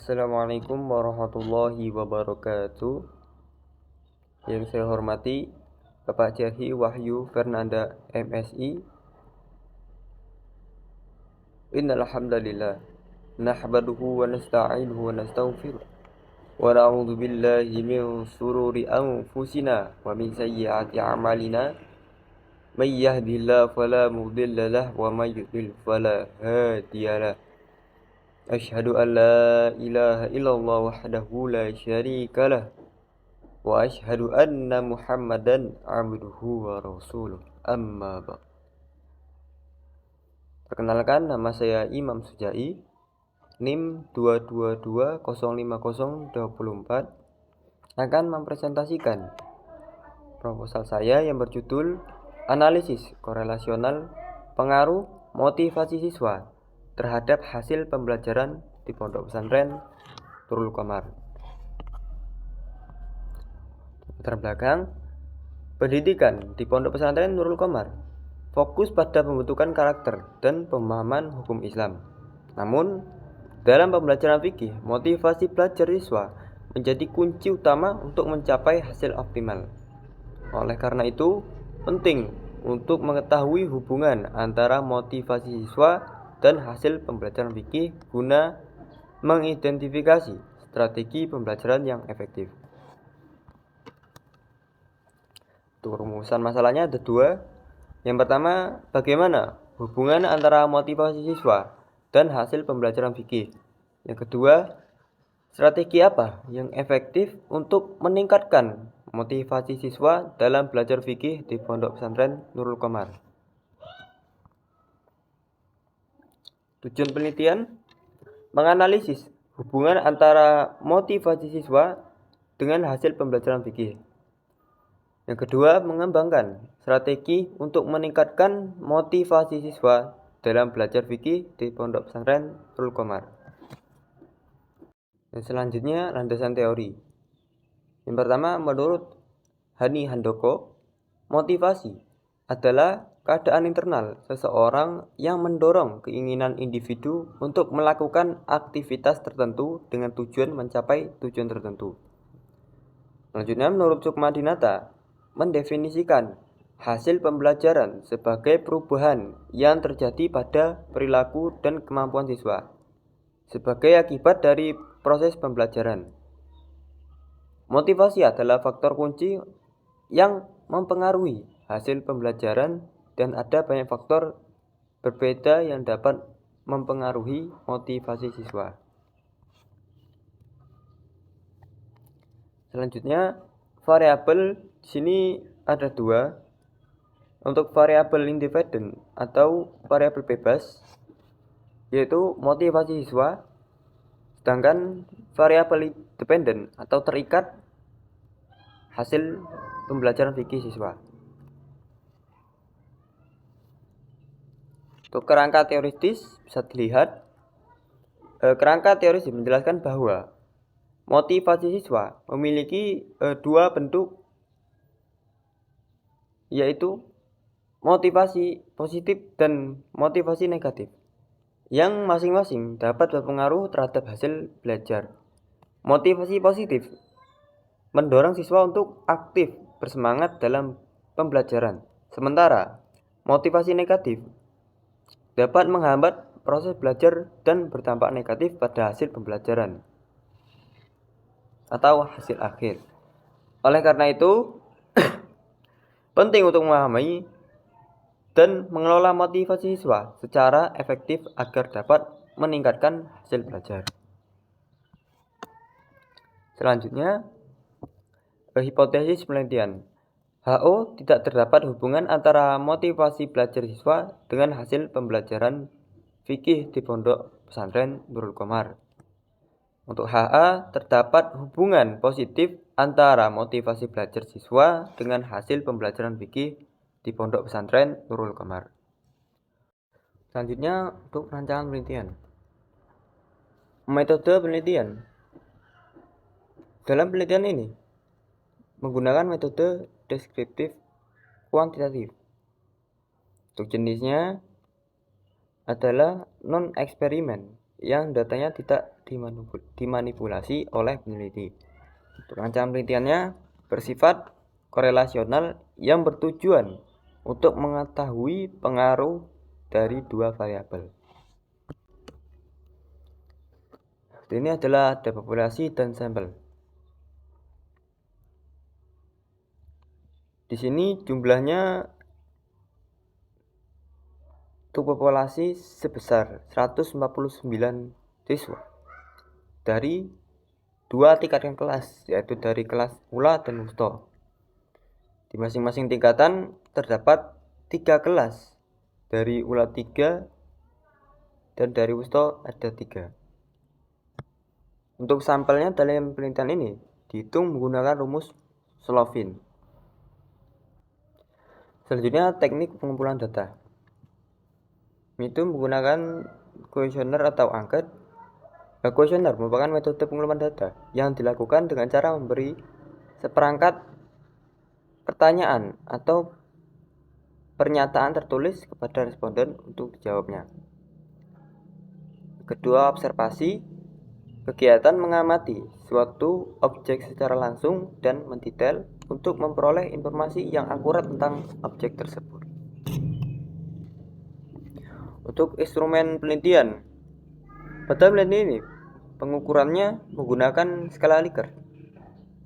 Assalamualaikum warahmatullahi wabarakatuh. Yang saya hormati Bapak Jarhi Wahyu Fernanda MSI. Innal hamdalillah nahmaduhu wa nasta'inuhu wa nastaghfiruh wa na'udzu billahi min shururi anfusina wa min sayyiati a'malina. May yahdihillahu fala mudilla lahu wa may yudlil fala hadiya lahu. Asyhadu an la ilaha illallah wahdahu la syarika lah wa asyhadu anna Muhammadan abduhu wa rasuluh. Amma ba'd. Perkenalkan, nama saya Imam Sujai, NIM 222050024, akan mempresentasikan proposal saya yang berjudul Analisis Korelasional Pengaruh Motivasi Siswa terhadap hasil pembelajaran di Pondok Pesantren Nurul Qamar. Latar belakang, pendidikan di Pondok Pesantren Nurul Qamar fokus pada pembentukan karakter dan pemahaman hukum Islam. Namun, dalam pembelajaran fikih, motivasi belajar siswa menjadi kunci utama untuk mencapai hasil optimal. Oleh karena itu, penting untuk mengetahui hubungan antara motivasi siswa dan hasil pembelajaran fikih guna mengidentifikasi strategi pembelajaran yang efektif. Untuk rumusan masalahnya ada dua. Yang pertama, bagaimana hubungan antara motivasi siswa dan hasil pembelajaran fikih. Yang kedua, strategi apa yang efektif untuk meningkatkan motivasi siswa dalam belajar fikih di Pondok Pesantren Nurul Qamar. Tujuan penelitian, menganalisis hubungan antara motivasi siswa dengan hasil pembelajaran fikih. Yang kedua, mengembangkan strategi untuk meningkatkan motivasi siswa dalam belajar fikih di Pondok Pesantren Nurul Qamar. Dan selanjutnya, landasan teori. Yang pertama, menurut Hani Handoko, motivasi adalah keadaan internal seseorang yang mendorong keinginan individu untuk melakukan aktivitas tertentu dengan tujuan mencapai tujuan tertentu. Selanjutnya, menurut Sukmadinata, mendefinisikan hasil pembelajaran sebagai perubahan yang terjadi pada perilaku dan kemampuan siswa sebagai akibat dari proses pembelajaran. Motivasi adalah faktor kunci yang mempengaruhi hasil pembelajaran dan ada banyak faktor berbeda yang dapat mempengaruhi motivasi siswa. Selanjutnya, variabel di sini ada dua. Untuk variabel independen atau variabel bebas, yaitu motivasi siswa, sedangkan variabel dependen atau terikat hasil pembelajaran fikih siswa. Untuk kerangka teoritis bisa dilihat, kerangka teoritis menjelaskan bahwa motivasi siswa memiliki dua bentuk, yaitu motivasi positif dan motivasi negatif, yang masing-masing dapat berpengaruh terhadap hasil belajar. Motivasi positif mendorong siswa untuk aktif bersemangat dalam pembelajaran, sementara motivasi negatif dapat menghambat proses belajar dan berdampak negatif pada hasil pembelajaran atau hasil akhir. Oleh karena itu, penting untuk memahami dan mengelola motivasi siswa secara efektif agar dapat meningkatkan hasil belajar. Selanjutnya, hipotesis penelitian. HO tidak terdapat hubungan antara motivasi belajar siswa dengan hasil pembelajaran fikih di Pondok Pesantren Nurul Qamar. Untuk HA, terdapat hubungan positif antara motivasi belajar siswa dengan hasil pembelajaran fikih di Pondok Pesantren Nurul Qamar. Selanjutnya, untuk rancangan penelitian. Metode penelitian. Dalam penelitian ini menggunakan metode deskriptif kuantitatif. Untuk jenisnya adalah non-eksperimen yang datanya tidak dimanipulasi oleh peneliti. Untuk ancaman penelitiannya bersifat korelasional yang bertujuan untuk mengetahui pengaruh dari dua variabel. Ini adalah data populasi dan sampel. Di sini jumlahnya untuk populasi sebesar 149 siswa dari dua tingkatan kelas, yaitu dari kelas Ula dan Wusto. Di masing-masing tingkatan terdapat 3 kelas, dari Ula 3 dan dari Wusto ada 3. Untuk sampelnya dalam penelitian ini dihitung menggunakan rumus Slovin. Selanjutnya teknik pengumpulan data. Itu menggunakan kuesioner atau angket. Kuesioner merupakan metode pengumpulan data yang dilakukan dengan cara memberi seperangkat pertanyaan atau pernyataan tertulis kepada responden untuk dijawabnya. Kedua, observasi. Kegiatan mengamati suatu objek secara langsung dan mendetail untuk memperoleh informasi yang akurat tentang objek tersebut. Untuk instrumen penelitian, pada penelitian ini pengukurannya menggunakan skala Likert.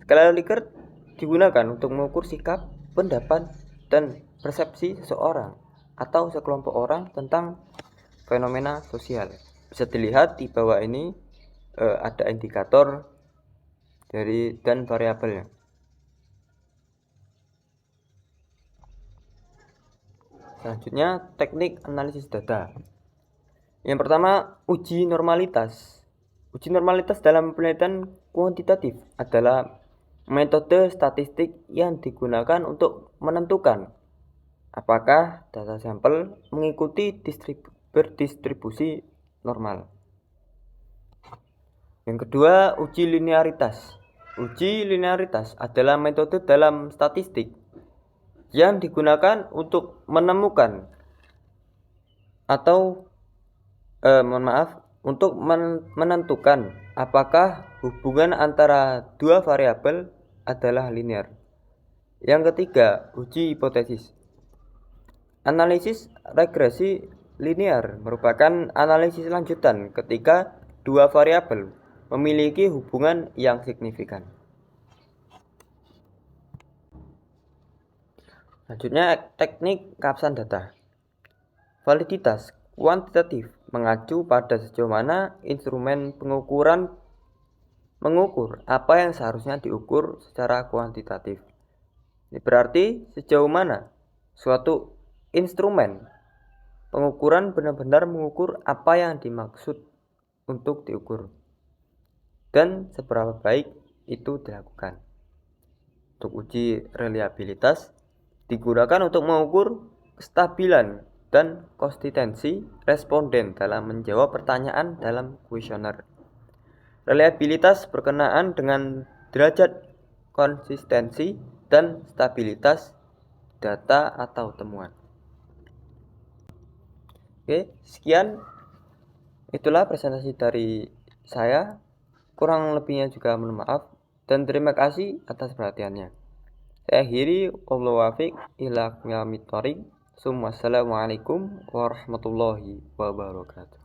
Skala Likert digunakan untuk mengukur sikap, pendapat, dan persepsi seseorang atau sekelompok orang tentang fenomena sosial. Bisa dilihat di bawah ini ada indikator dari dan variabelnya. Selanjutnya, teknik analisis data. Yang pertama, uji normalitas. Uji normalitas dalam penelitian kuantitatif adalah metode statistik yang digunakan untuk menentukan apakah data sampel mengikuti berdistribusi normal. Yang kedua, uji linearitas. Uji linearitas adalah metode dalam statistik yang digunakan untuk menemukan atau untuk menentukan apakah hubungan antara dua variabel adalah linear. Yang ketiga, uji hipotesis. Analisis regresi linear merupakan analisis lanjutan ketika dua variabel memiliki hubungan yang signifikan. Selanjutnya, teknik keabsahan data. Validitas kuantitatif mengacu pada sejauh mana instrumen pengukuran mengukur apa yang seharusnya diukur secara kuantitatif. Ini berarti sejauh mana suatu instrumen pengukuran benar-benar mengukur apa yang dimaksud untuk diukur dan seberapa baik itu dilakukan. Untuk uji reliabilitas digunakan untuk mengukur kestabilan dan konsistensi responden dalam menjawab pertanyaan dalam kuesioner. Reliabilitas berkenaan dengan derajat konsistensi dan stabilitas data atau temuan. Oke, sekian. Itulah presentasi dari saya. Kurang lebihnya juga mohon maaf dan terima kasih atas perhatiannya. Saya akhiri, wallahu wafiq ila aqwamit thoriq. Assalamualaikum warahmatullahi wabarakatuh.